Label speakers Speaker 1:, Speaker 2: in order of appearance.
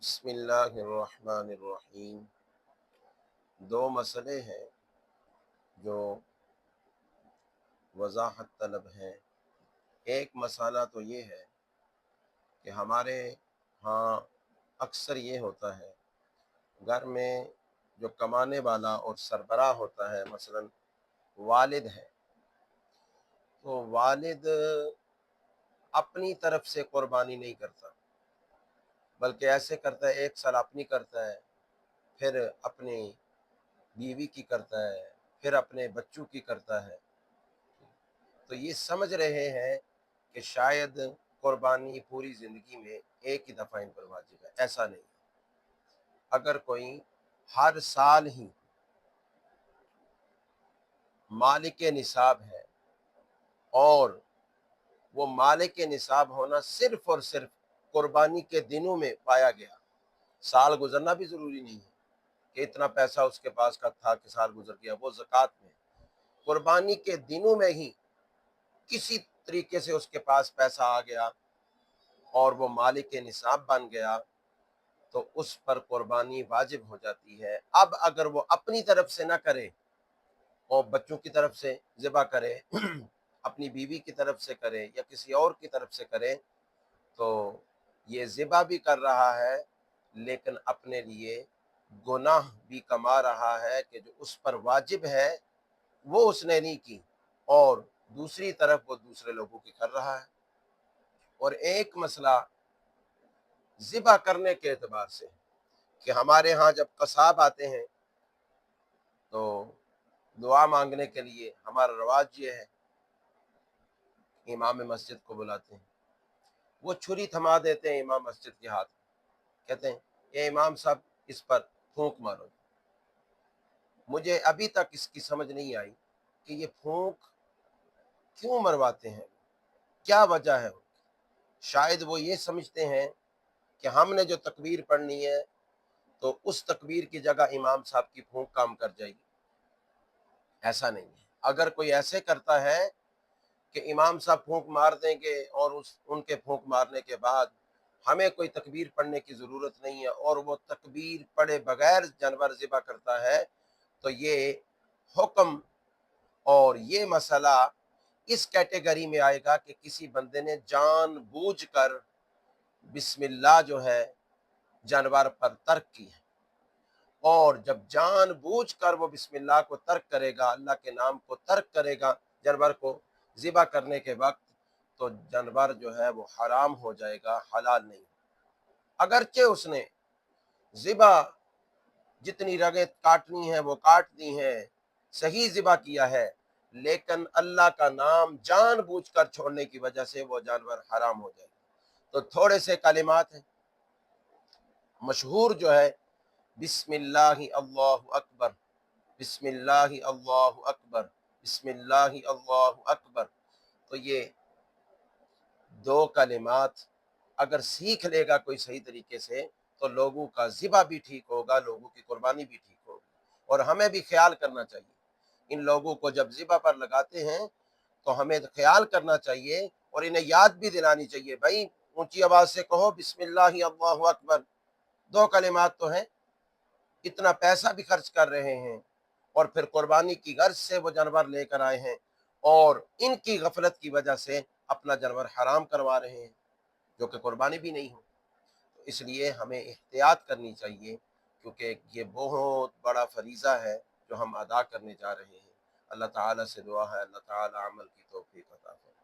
Speaker 1: بسم اللہ الرحمن الرحیم۔ دو مسئلے ہیں جو وضاحت طلب ہیں۔ ایک مسئلہ تو یہ ہے کہ ہمارے ہاں اکثر یہ ہوتا ہے، گھر میں جو کمانے والا اور سربراہ ہوتا ہے، مثلا والد ہے، تو والد اپنی طرف سے قربانی نہیں کرتا، بلکہ ایسے کرتا ہے، ایک سال اپنی کرتا ہے، پھر اپنی بیوی کی کرتا ہے، پھر اپنے بچوں کی کرتا ہے۔ تو یہ سمجھ رہے ہیں کہ شاید قربانی پوری زندگی میں ایک ہی دفعہ ان پر واجب ہے۔ ایسا نہیں ہے۔ اگر کوئی ہر سال ہی مالک نصاب ہے اور وہ مالک نصاب ہونا صرف اور صرف قربانی کے دنوں میں پایا گیا، سال گزرنا بھی ضروری نہیں ہے کہ اتنا پیسہ اس کے پاس کا تھا کہ سال گزر گیا، وہ زکوٰۃ میں قربانی کے دنوں میں ہی کسی طریقے سے اس کے پاس پیسہ آ گیا اور وہ مالک نصاب بن گیا، تو اس پر قربانی واجب ہو جاتی ہے۔ اب اگر وہ اپنی طرف سے نہ کرے اور بچوں کی طرف سے ذبح کرے، اپنی بیوی کی طرف سے کرے یا کسی اور کی طرف سے کرے، تو یہ ذبح بھی کر رہا ہے لیکن اپنے لیے گناہ بھی کما رہا ہے کہ جو اس پر واجب ہے وہ اس نے نہیں کی، اور دوسری طرف وہ دوسرے لوگوں کی کر رہا ہے۔ اور ایک مسئلہ ذبح کرنے کے اعتبار سے کہ ہمارے ہاں جب قصاب آتے ہیں تو دعا مانگنے کے لیے ہمارا رواج یہ ہے، امام مسجد کو بلاتے ہیں، وہ چھری تھما دیتے ہیں امام مسجد کے ہاتھ میں، کہتے ہیں اے امام صاحب اس پر پھونک مارو۔ مجھے ابھی تک اس کی سمجھ نہیں آئی کہ یہ پھونک کیوں مرواتے ہیں، کیا وجہ ہے۔ شاید وہ یہ سمجھتے ہیں کہ ہم نے جو تکبیر پڑھنی ہے تو اس تکبیر کی جگہ امام صاحب کی پھونک کام کر جائے گی۔ ایسا نہیں ہے۔ اگر کوئی ایسے کرتا ہے کہ امام صاحب پھونک مار دیں گے اور ان کے پھونک مارنے کے بعد ہمیں کوئی تکبیر پڑھنے کی ضرورت نہیں ہے اور وہ تکبیر پڑھے بغیر جانور ذبح کرتا ہے، تو یہ حکم اور یہ مسئلہ اس کیٹیگری میں آئے گا کہ کسی بندے نے جان بوجھ کر بسم اللہ جو ہے جانور پر ترک کی ہے، اور جب جان بوجھ کر وہ بسم اللہ کو ترک کرے گا، اللہ کے نام کو ترک کرے گا جانور کو ذبح کرنے کے وقت، تو جانور جو ہے وہ حرام ہو جائے گا، حلال نہیں۔ اگرچہ اس نے ذبح جتنی رگیں کاٹنی ہیں وہ کاٹ دی ہیں، صحیح ذبح کیا ہے، لیکن اللہ کا نام جان بوجھ کر چھوڑنے کی وجہ سے وہ جانور حرام ہو جائے گا۔ تو تھوڑے سے کلمات ہیں، مشہور جو ہے بسم اللہ اللہ اکبر، بسم اللہ اللہ اکبر، بسم اللہ اللہ اکبر، تو یہ دو کلمات اگر سیکھ لے گا کوئی صحیح طریقے سے تو لوگوں کا ذبح بھی ٹھیک ہوگا، لوگوں کی قربانی بھی ٹھیک ہوگی۔ اور ہمیں بھی خیال کرنا چاہیے، ان لوگوں کو جب ذبح پر لگاتے ہیں تو ہمیں خیال کرنا چاہیے اور انہیں یاد بھی دلانی چاہیے، بھائی اونچی آواز سے کہو بسم اللہ اللہ اکبر، دو کلمات تو ہیں، اتنا پیسہ بھی خرچ کر رہے ہیں اور پھر قربانی کی غرض سے وہ جانور لے کر آئے ہیں اور ان کی غفلت کی وجہ سے اپنا جانور حرام کروا رہے ہیں جو کہ قربانی بھی نہیں ہو۔ تو اس لیے ہمیں احتیاط کرنی چاہیے، کیونکہ یہ بہت بڑا فریضہ ہے جو ہم ادا کرنے جا رہے ہیں۔ اللہ تعالیٰ سے دعا ہے اللہ تعالیٰ عمل کی توفیق عطا فرمائے۔